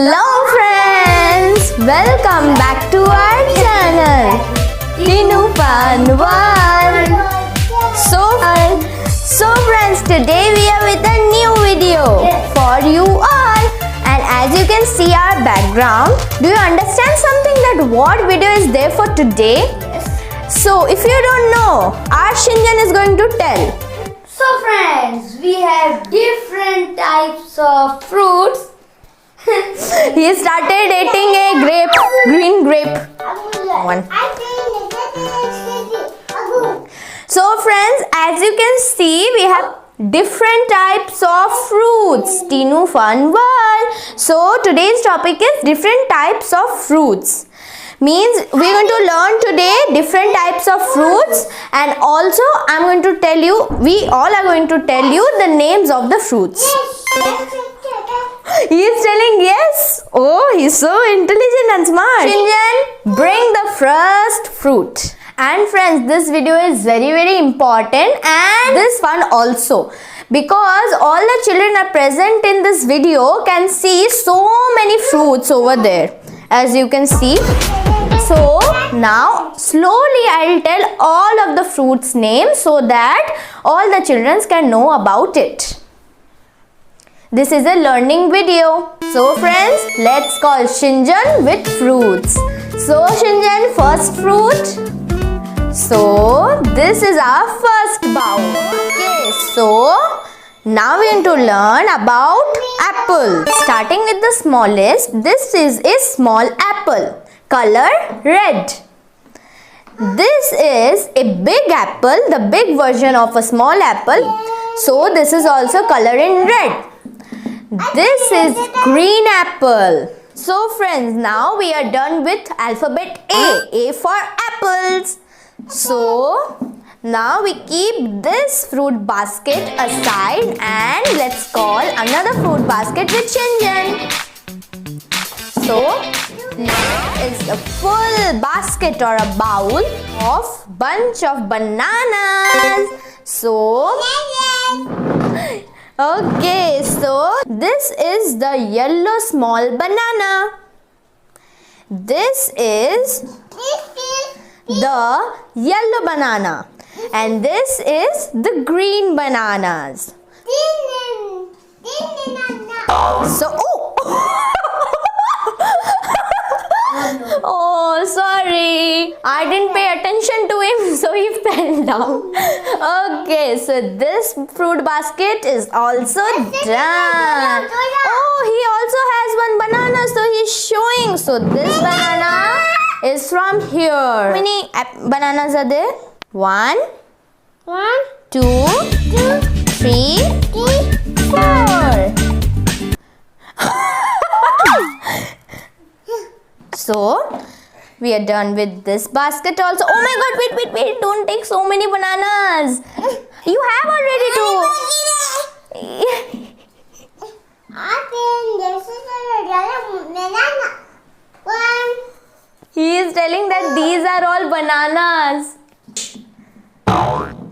Hello friends, welcome back to our channel Tinu Fun World. So friends, today we are with a new video for you all, and as you can see our background, do you understand something that what video is there for today? So if you don't know, our Shinjan is going to tell. So friends, we have different types of fruits. He started eating a green grape. One. So friends, as you can see, we have different types of fruits. Tinu Fun World. So today's topic is different types of fruits. Means we're going to learn today different types of fruits, and also I'm going to tell you, we all are going to tell you the names of the fruits. He is telling yes. Oh, he's so intelligent and smart. Shinjan, bring the first fruit. And friends, this video is very important and this fun also, because all the children are present in this video can see so many fruits over there, as you can see. So now slowly I'll tell all of the fruits names so that all the children can know about it. This is a learning video. So friends, let's call Shinjan with fruits. So Shinjan, first fruit. So this is our first bowl. Okay, so now we are going to learn about apple. Starting with the smallest, this is a small apple. Color red. This is a big apple, the big version of a small apple. So this is also color in red. This is green apple. So friends, now we are done with alphabet A for apples. So now we keep this fruit basket aside and let's call another fruit basket with Shinjan. So now is a full basket or a bowl of bunch of bananas. So okay, so this is the yellow small banana. This is the yellow banana, and this is the green bananas. So oh, sorry, I didn't pay attention to him, so he fell down. Okay, so this fruit basket is also done. Oh, he also has one banana, so he's showing. So this banana is from here. How many bananas are there? 1, 2, 3, 4. So we are done with this basket also. Oh my god, wait, don't take so many bananas. You have already two. He is telling that these are all bananas.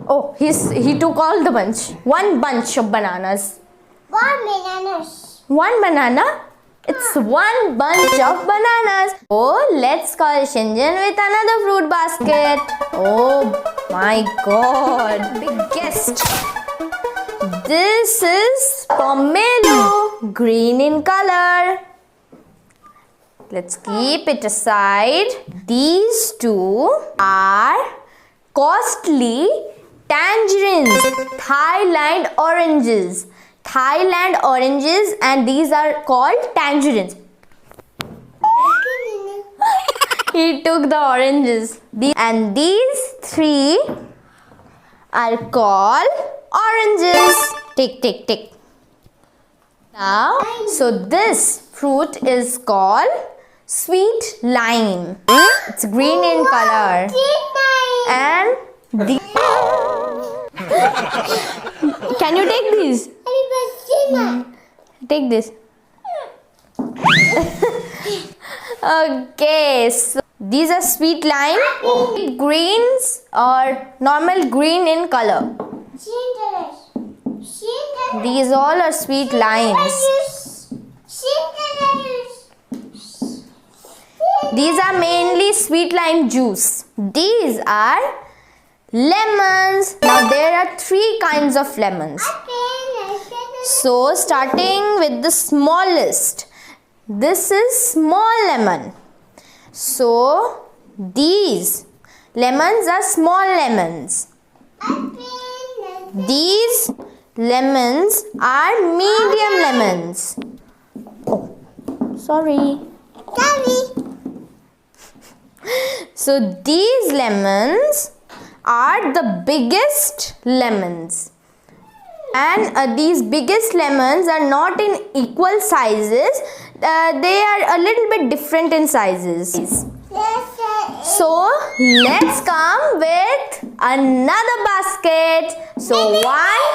Oh, he took all the bunch. One bunch of bananas. One banana? It's one bunch of bananas. Oh, let's call Shinjan with another fruit basket. Oh my god, biggest. This is pomelo, green in color. Let's keep it aside. These two are costly tangerines, Thailand oranges. Thailand oranges, and these are called tangerines. He took the oranges. And these three are called oranges. Tick. Now, so this fruit is called sweet lime. It's green in color. And can you take these? Take this. Okay, so these are sweet lime. Greens or normal green in color. These all are sweet limes. These are mainly sweet lime juice. These are lemons. Now there are 3 kinds of lemons. So starting with the smallest, this is small lemon. So these lemons are small lemons. These lemons are medium lemons. Oh, sorry. So these lemons are the biggest lemons. And these biggest lemons are not in equal sizes. They are a little bit different in sizes. So let's come with another basket. So one.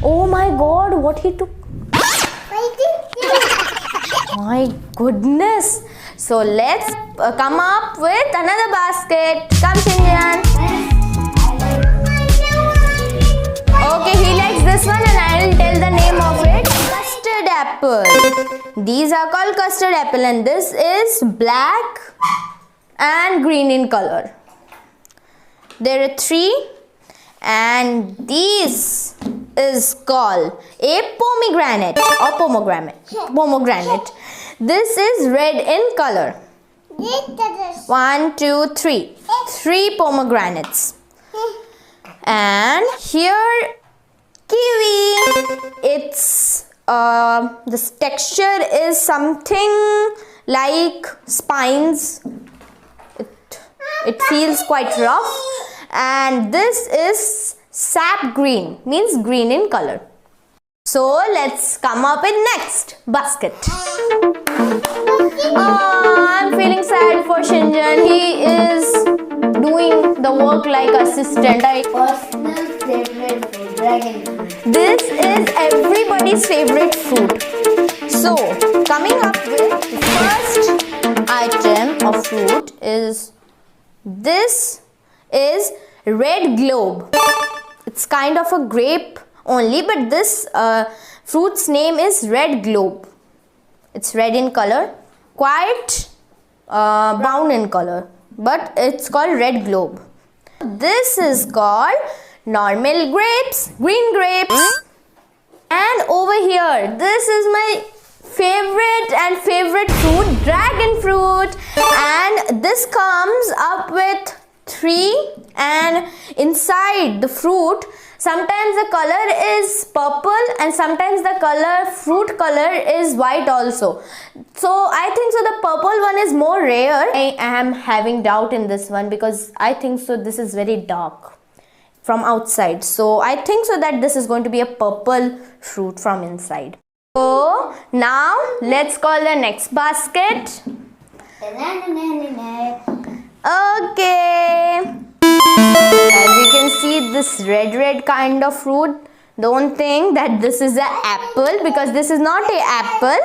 Oh my God, what he took? My goodness. So let's come up with another basket. Come, Shinjan. Okay, he likes this one and I will tell the name of it. Custard apple. These are called custard apple and this is black and green in color. There are 3 and this is called a pomegranate or pomegranate. This is red in color. 1, 2, 3. 3 pomegranates. And here kiwi. It's this texture is something like spines. It feels quite rough. And this is sap green, means green in color. So let's come up with next basket. Oh, I'm feeling sad for Shinjan. He is doing the work like assistant. Personal favorite food, dragon fruit. This is everybody's favorite fruit. So coming up with the first item of fruit is this is red globe. It's kind of a grape only, but this fruit's name is red globe. It's red in color, quite brown in color, but it's called red globe. This is called normal grapes, green grapes. And over here, this is my favorite fruit, dragon fruit. And this comes up with 3, and inside the fruit sometimes the color is purple and sometimes the fruit color is white also. So I think so the purple one is more rare. I am having doubt in this one because I think so this is very dark from outside. So I think so that this is going to be a purple fruit from inside. So now let's call the next basket. Okay. As you can see, this red kind of fruit. Don't think that this is an apple because this is not an apple.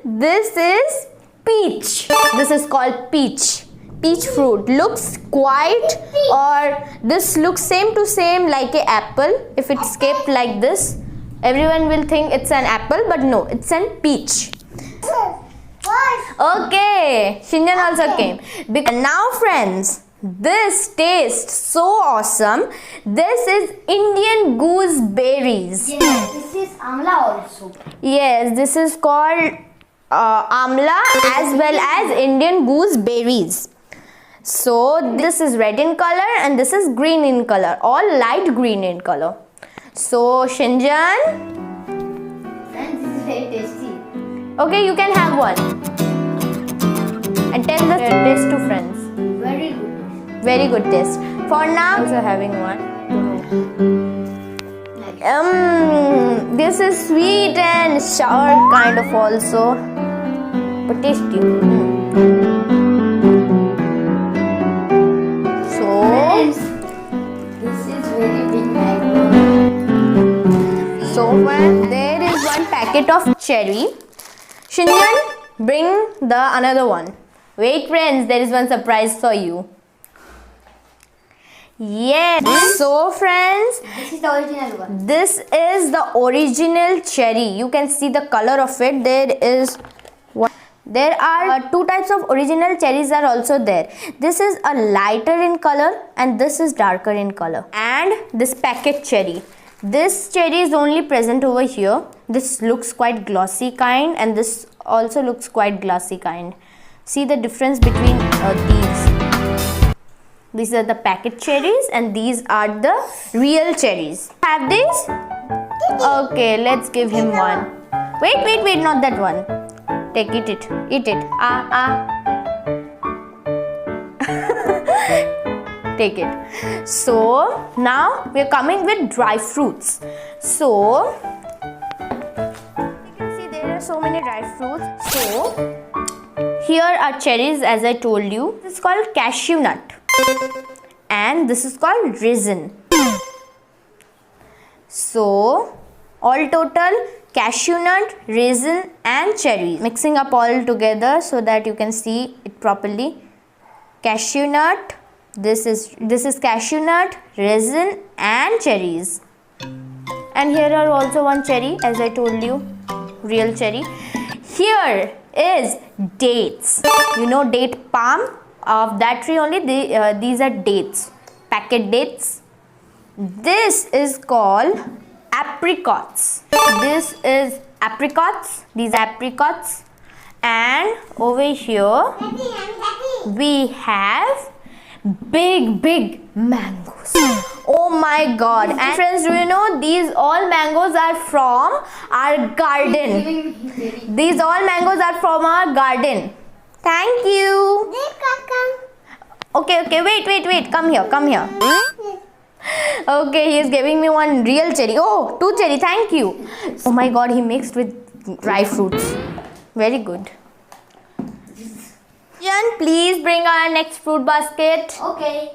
This is peach. This is called peach. Peach fruit looks quite, or this looks same to same like an apple. If it's kept like this, everyone will think it's an apple, but no, it's an peach. Okay, Shinjan also came. And now friends, this tastes so awesome. This is Indian gooseberries. Yes, this is amla also. Yes, this is called amla as well as Indian gooseberries. So this is red in color and this is green in color, all light green in color. So Shinjan, Friends, this is very tasty. okay, you can have one and tell the taste to friends. Very good. Very good taste. For now, also having one. This is sweet and sour kind of also, but tasty. So Friends, this is very big mango. So when there is one packet of cherry, Shinjan, bring the another one. Wait friends, there is one surprise for you. Yes. So friends, This is the original one. this is the original cherry. You can see the color of it. There are two types of original cherries are also there. This is a lighter in color and this is darker in color. And this packet cherry. This cherry is only present over here. This looks quite glossy kind and this also looks quite glossy kind. See the difference between these. These are the packet cherries and these are the real cherries. Have these? Okay, let's give him one. Wait, not that one. Take it, eat it. Take it. So now we are coming with dry fruits. So you can see there are so many dry fruits. So here are cherries, as I told you. This is called cashew nut. And this is called raisin. So all total cashew nut, raisin and cherries. Mixing up all together so that you can see it properly. Cashew nut, this is cashew nut, raisin and cherries. And here are also one cherry, as I told you, real cherry. Here is dates. You know date palm? Of that tree only, these are dates, packet dates. This is called apricots. This is apricots, these apricots. And over here we have big mangoes. Oh my god. And friends, do you know these all mangoes are from our garden. These all mangoes are from our garden. Thank you. Okay, wait. Come here. Okay, he is giving me one real cherry. Oh, two cherry. Thank you. Oh my god, he mixed with dry fruits. Very good. Jan, please bring our next fruit basket. Okay.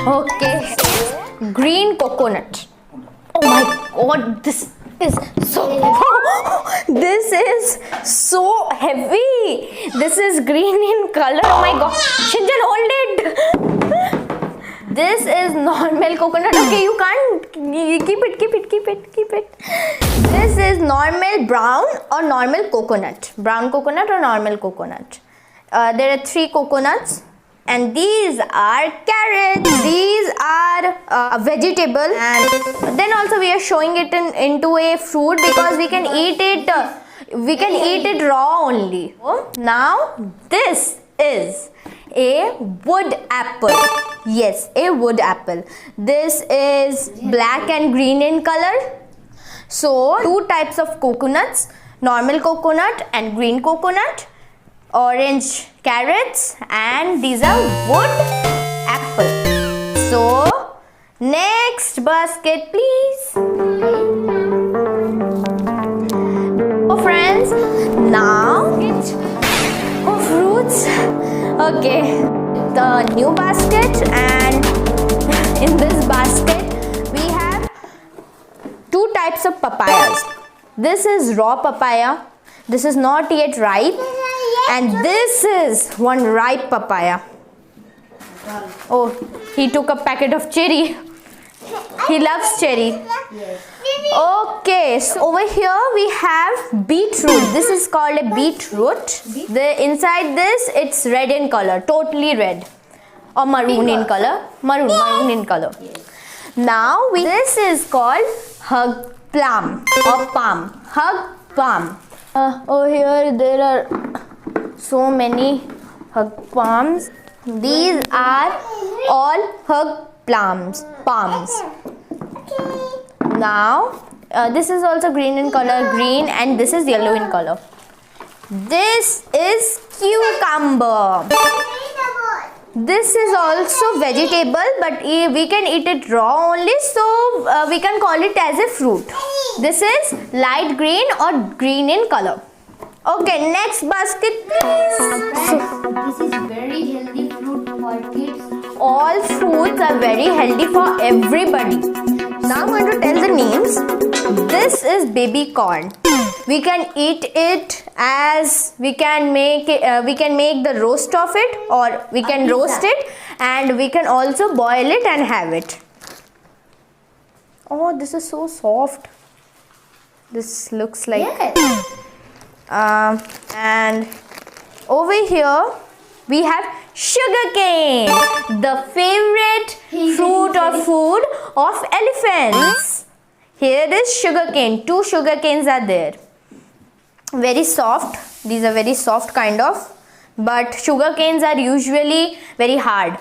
Okay. Green coconut. Oh my god, this is so heavy. This is green in color. Oh my god. Shinjan, hold it. This is normal coconut. Okay, you can't keep it. This is normal brown or normal coconut. Brown coconut or normal coconut. There are three coconuts. And these are carrots. These are a vegetable, and then also we are showing it into a fruit because we can eat it. We can eat it raw only. Now this is a wood apple. Yes, a wood apple. This is black and green in color. So two types of coconuts: normal coconut and green coconut. Orange carrots, and these are wood apple. So next basket, please. Oh friends, now fruits. Okay, the new basket, and in this basket we have two types of papayas. This is raw papaya. This is not yet ripe. And this is one ripe papaya. Oh, he took a packet of cherry. He loves cherry. Okay, so over here we have beetroot. This is called a beetroot. The inside this, it's red in color, totally red, or maroon in color. Maroon in color. Now this is called hug plum or palm. Hug palm. Over here there are so many hug palms. These are all hug palms. Now this is also green in color, green, and this is yellow in color. This is cucumber. This is also vegetable, but we can eat it raw only, so we can call it as a fruit. This is light green or green in color. Okay, next basket, please. This is very healthy fruit for kids. All fruits are very healthy for everybody. Now I'm going to tell the names. This is baby corn. We can eat it as we can make the roast of it, or we can pizza. roast it, and we can also boil it and have it. Oh, this is so soft. This looks like Yes. and over here we have sugarcane, the favorite fruit or food of elephants. Here is sugarcane. 2 sugarcanes are there. Very soft. These are very soft kind of, but sugarcanes are usually very hard.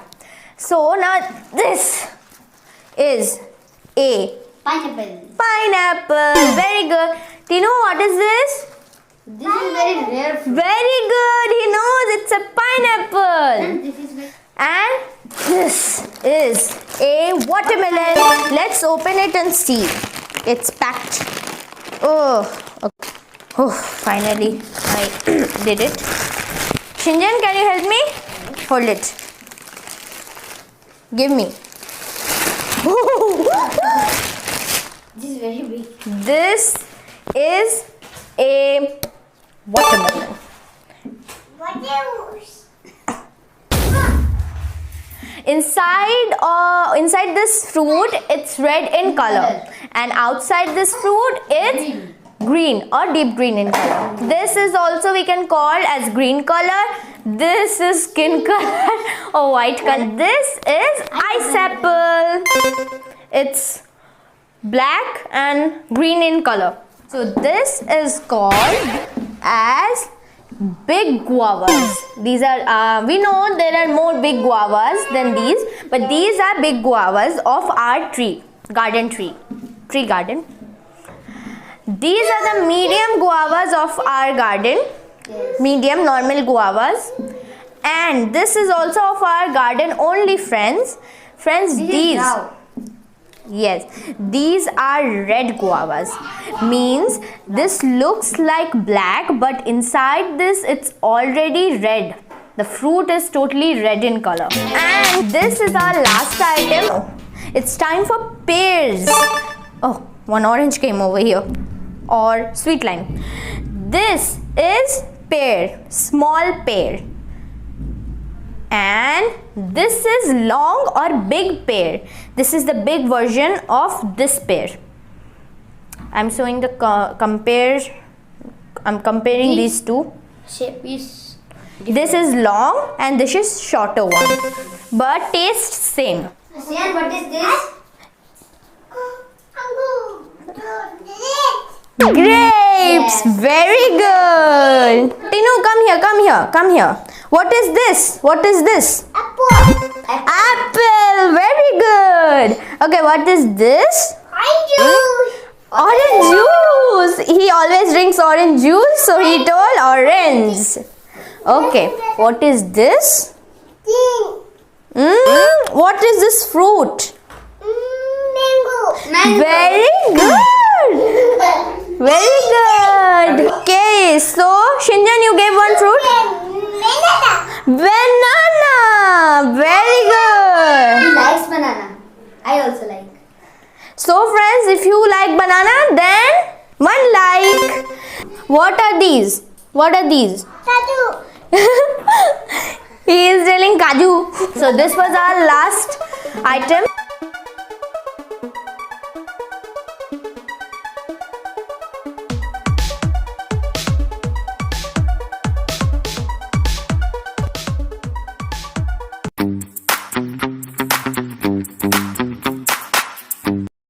So now this is a Pineapple. pineapple. Very good. Tinu, what is this? This is very rare fruit. Very good. He knows it's a pineapple. And this is very... And this is a watermelon. Let's open it and see. It's packed. Oh, okay. Oh, finally I did it. Shinjan, can you help me? Hold it. Give me. This is very big. This is a watermelon. Inside this fruit, it's red in color, and outside this fruit, it's green or deep green in color. This is also we can call as green color. This is skin color or white color. This is ice apple. It's black and green in color. So this is called as big guavas. These are we know there are more big guavas than these, but these are big guavas of our tree garden. These are the medium guavas of our garden. Yes. Medium normal guavas, and this is also of our garden only, friends. These yes, these are red guavas. Means this looks like black, but inside this it's already red. The fruit is totally red in color. And this is our last item. It's time for pears. Oh, one orange came over here. Or sweet lime. This is pear, small pear. And this is long or big pear. This is the big version of this pear. I'm showing the I'm comparing these two. Shape is... This is long and this is shorter one, but taste same. Sian, what is this? Grapes, very good. Tinu, come here. What is this? Apple, very good. Okay, what is this? Orange juice. He always drinks orange juice, so he told orange. Okay, what is this? What is this fruit? Mango. Very good. Very good. Okay, so Shinjan, you gave one fruit? Banana. Very good. He likes banana. I also like. So friends, if you like banana, then one like. What are these? He is telling kaju. So this was our last item.